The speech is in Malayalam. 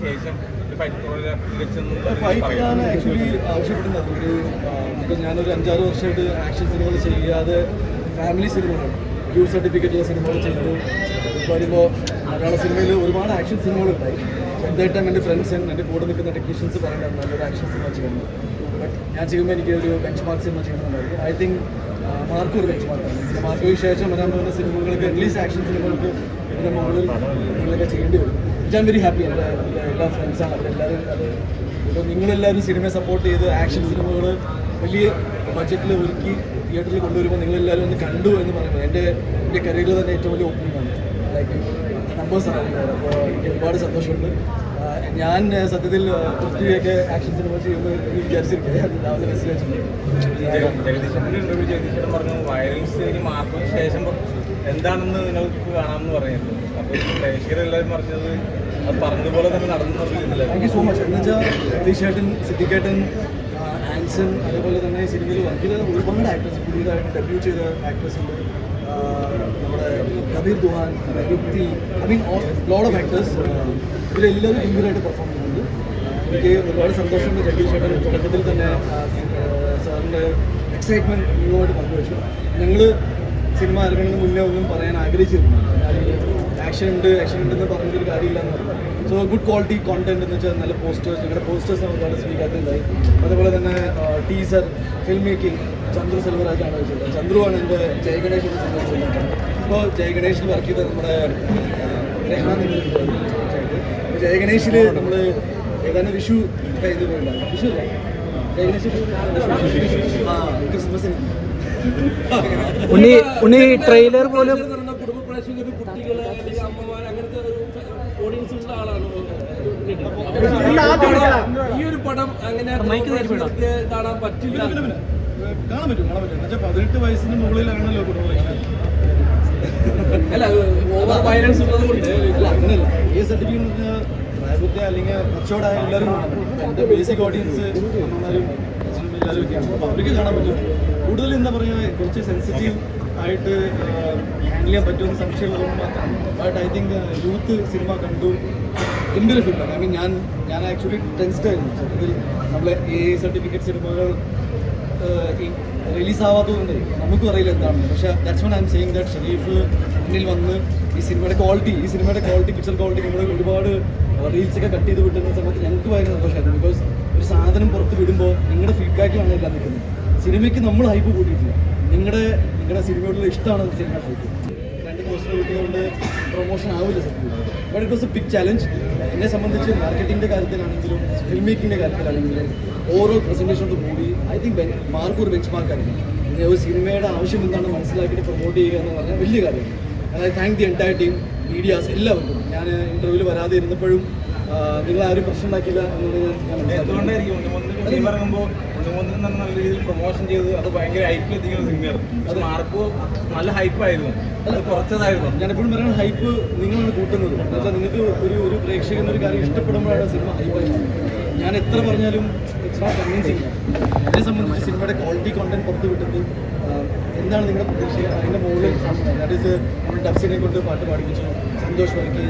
ശേഷം ഫൈറ്റാണ് ആക്ച്വലി ആവശ്യപ്പെടുന്നത്. ഞാനൊരു 5-6 വർഷമായിട്ട് ആക്ഷൻ സിനിമകൾ ചെയ്യാതെ ഫാമിലി സിനിമകൾ ഡ്യൂ സർട്ടിഫിക്കറ്റുള്ള സിനിമകൾ ചെയ്തു. വരുമ്പോൾ മലയാള സിനിമയിൽ ഒരുപാട് ആക്ഷൻ സിനിമകളുണ്ടായി. എന്തായിട്ടും എൻ്റെ ഫ്രണ്ട്സ് എൻ്റെ കൂടെ നിൽക്കുന്ന ടെക്നീഷ്യൻസ് പറയുന്നത് നല്ലൊരു ആക്ഷൻ സിനിമ ചെയ്യണം. ബട്ട് ഞാൻ ചെയ്യുമ്പോൾ എനിക്ക് ഒരു ബെഞ്ച് മാർക്ക് സിനിമ ചെയ്യണമെന്നുണ്ടായിരുന്നു. ഐ തിങ്ക് മാർക്കും ഒരു ബെഞ്ച് മാർക്കാണ്. മാർക്കിന് ശേഷം വരാൻ പോകുന്ന സിനിമകൾക്ക് അറ്റ്ലീസ്റ്റ് ആക്ഷൻ സിനിമകൾക്ക് ഇതിൻ്റെ മുകളിൽ നിങ്ങളൊക്കെ ചെയ്യേണ്ടി വരും. ഞാൻ വെരി ഹാപ്പി. എൻ്റെ എല്ലാ ഫ്രണ്ട്സാണ് അവരെല്ലാവരും. അത് ഇപ്പോൾ നിങ്ങളെല്ലാവരും സിനിമയെ സപ്പോർട്ട് ചെയ്ത് ആക്ഷൻ സിനിമകൾ വലിയ ബഡ്ജറ്റിൽ ഒരുക്കി തിയേറ്ററിൽ കൊണ്ടുവരുമ്പോൾ നിങ്ങളെല്ലാവരും ഒന്ന് കണ്ടു എന്ന് പറയുന്നത് എൻ്റെ കരിയറിൽ തന്നെ ഏറ്റവും വലിയ ഓപ്പണിംഗ് ആണ്. ലൈക്ക് നമ്പേഴ്സാണ്. അപ്പോൾ എനിക്ക് ഒരുപാട് സന്തോഷമുണ്ട്. ഞാൻ സത്യത്തിൽ പൃഥ്വിയൊക്കെ ആക്ഷൻ സിനിമ ചെയ്യുമ്പോൾ വിചാരിച്ചിരിക്കുക. രാവിലെ മെസ്സേജ് ജഗദീശൻ പറഞ്ഞു വയലൻസ് മാർക്കിന് ശേഷം എന്താണെന്ന് നിങ്ങൾക്ക് കാണാമെന്ന് പറയുന്നത്. അപ്പോൾ പ്രേക്ഷകരെല്ലാവരും പറഞ്ഞത് അത് പറഞ്ഞതുപോലെ തന്നെ നടന്നു. Thank you so much. എന്ന് വെച്ചാൽ ജഗദീഷേട്ടൻ, സിദ്ദിഖേട്ടൻ, ആൻസൺ, അതേപോലെ തന്നെ സിനിമയിൽ വർക്ക് ചെയ്ത ഒരുപാട് ആക്ടേഴ്സ്, പുതിയതായിട്ട് ഡെബ്യൂ ചെയ്ത ആക്ടേഴ്സ് ഉണ്ട്. നമ്മുടെ കബീർ ദുഹാൻ, യുക്തി, I mean load of actors. ഇവരെല്ലാവരും ഗംഭീരമായിട്ട് പെർഫോം ചെയ്യുന്നുണ്ട്. എനിക്ക് ഒരുപാട് സന്തോഷമുണ്ട്. ജഗദീഷേട്ടൻ തുടക്കത്തിൽ തന്നെ സാറിൻ്റെ എക്സൈറ്റ്മെൻറ്റ് നിങ്ങളുമായിട്ട് പങ്കുവച്ചു. ഞങ്ങൾ സിനിമ ഇറങ്ങുന്നതിന് മുന്നേ ഒന്നും പറയാൻ ആഗ്രഹിച്ചിരുന്നു. ആക്ഷൻ ഉണ്ടെന്ന് പറഞ്ഞൊരു കാര്യമില്ല എന്ന് പറഞ്ഞു. സോ ഗുഡ് ക്വാളിറ്റി കോണ്ടന്റ് എന്ന് വെച്ചാൽ നല്ല പോസ്റ്റേഴ്സ്, ഞങ്ങളുടെ പോസ്റ്റേഴ്സ് ഒരുപാട് സ്വീകാര്യമുണ്ടായി. അതേപോലെ തന്നെ ടീസർ, ഫിൽം മേക്കിംഗ് ചന്ദ്രു സെൽവരാജാണ് വെച്ചത്. ചന്ദ്രുവാണ് എൻ്റെ ജയഗണേഷിൻ്റെ സിനിമ. ഇപ്പോൾ ജയഗണേഷിൽ വർക്ക് ചെയ്ത നമ്മുടെ രഹാൻ ജയഗണേഷിൽ നമ്മൾ ഏതാണ്ട് വിഷു ഇത് പോയിട്ടാണ്. വിഷു അല്ല, ജയഗണേഷിൽ ക്രിസ്മസിന് ട്രെയിലർ പോലും കുടുംബ പ്രേക്ഷകർ, കുട്ടികള്, അല്ലെങ്കിൽ അമ്മമാർ, അങ്ങനത്തെ ഒരു ഓഡിയൻസ് ഉള്ള ആളാണ്. ഈ ഒരു പടം അങ്ങനെ കാണാൻ പറ്റില്ല. കാണാൻ പറ്റും. എന്നുവെച്ചാൽ 18 വയസ്സിന് മുകളിലാണല്ലോ കുടുംബ പ്രേക്ഷകർ. അല്ല, ഓവർ വയലൻസ് ഉള്ളത് കൊണ്ട് അല്ല, അങ്ങനെയല്ല. ഈ സർട്ടിഫിക്കറ്റ് പ്രായപൂർത്തി അല്ലെങ്കിൽ മെച്ചോർഡായ എല്ലാവരും കാണാൻ പറ്റും. എൻ്റെ ബേസിക് ഓഡിയൻസ് അമ്മമാരും അച്ഛനും എല്ലാവരും ഒക്കെയാണ്. അപ്പോൾ അവർക്ക് കാണാൻ പറ്റും. കൂടുതൽ എന്താ പറയുക, കുറച്ച് സെൻസിറ്റീവ് ആയിട്ട് ഹാൻഡിൽ ചെയ്യാൻ പറ്റുമെന്ന് സംശയമുള്ളതുകൊണ്ട് മാത്രമാണ്. But I think youth cinema കണ്ടു ഗംഭീര ഫിൽമാണ്. ഐ മീൻ ഞാൻ ആക്ച്വലി ടെൻസ്ഡ് ആയിരുന്നു. സത്യത്തിൽ നമ്മളെ സർട്ടിഫിക്കറ്റ് സിനിമകൾ റിലീസ് ആവാത്തതുകൊണ്ട് നമുക്കും അറിയില്ല എന്താണെന്ന്. പക്ഷേ that's one I am saying that Sharif മുന്നിൽ വന്ന് ഈ സിനിമയുടെ ക്വാളിറ്റി പിക്ചർ ക്വാളിറ്റി നമ്മൾ ഒരുപാട് റീൽസൊക്കെ കട്ട് ചെയ്ത് വിട്ടുന്ന സമയത്ത് ഞങ്ങൾക്ക് ഭയങ്കര സന്തോഷമായിരുന്നു. ബിക്കോസ് ഒരു സാധനം പുറത്ത് വിടുമ്പോൾ നിങ്ങളുടെ ഫീഡ്ബാക്കിലാണ് എല്ലാം നിൽക്കുന്നത്. സിനിമയ്ക്ക് നമ്മൾ ഹൈപ്പ് കൂട്ടിയിട്ടില്ല. നിങ്ങളുടെ സിനിമയോടുള്ള ഇഷ്ടമാണ് സിനിമ ഹൈപ്പ്. 2 പോസ്റ്റർ കിട്ടിയതുകൊണ്ട് പ്രൊമോഷൻ ആവില്ല സത്യം. But it was a big challenge. എന്നെ സംബന്ധിച്ച് മാർക്കറ്റിങ്ങിൻ്റെ കാര്യത്തിലാണെങ്കിലും ഫിൽം മേക്കിങ്ങിൻ്റെ കാര്യത്തിലാണെങ്കിലും ഓരോ presentation of the movie I think mark ഒരു ബെഞ്ച് മാർക്കായിരുന്നു. പിന്നെ ഒരു സിനിമയുടെ ആവശ്യം എന്താണെന്ന് മനസ്സിലാക്കിയിട്ട് പ്രൊമോട്ട് ചെയ്യുക എന്ന് പറഞ്ഞാൽ വലിയ കാര്യമാണ്. I thank the entire team, medias, എല്ലാവർക്കും. ഞാൻ ഇൻ്റർവ്യൂവിൽ വരാതെ ഇരുന്നപ്പോഴും നിങ്ങൾ ആരും പ്രശ്നം ഉണ്ടാക്കില്ല എന്നുള്ളത് എന്തുകൊണ്ടായിരിക്കും ഇറങ്ങുമ്പോൾ നല്ല രീതിയിൽ പ്രൊമോഷൻ ചെയ്ത് അത് ഭയങ്കര ഹൈപ്പിലെത്തിക്കുന്ന സിനിമയാണ്. അത് മാർക്ക് നല്ല ഹൈപ്പായിരുന്നു, അത് കുറച്ചതായിരുന്നു. ഞാനെപ്പോഴും പറയുന്നത് ഹൈപ്പ് നിങ്ങളാണ് കൂട്ടുന്നത്. എന്നുവെച്ചാൽ നിങ്ങൾക്ക് ഒരു പ്രേക്ഷകനൊരു കാര്യം ഇഷ്ടപ്പെടുമ്പോഴാണ് സിനിമ ഹൈപ്പായി. ഞാൻ എത്ര പറഞ്ഞാലും ഇറ്റ്സ് നോട്ട് കൺവിൻസിങ്. എന്നെ സംബന്ധിച്ച് സിനിമയുടെ ക്വാളിറ്റി കോണ്ടന്റ് പുറത്ത് വിട്ടിട്ട് എന്താണ് നിങ്ങളുടെ പ്രതീക്ഷ അതിൻ്റെ മുകളിൽ ദാറ്റ് ഈസ് നമ്മൾ ഡബ്സിനെ കൊണ്ട് പാട്ട് പാടിപ്പിച്ചു, സന്തോഷ് വർക്കി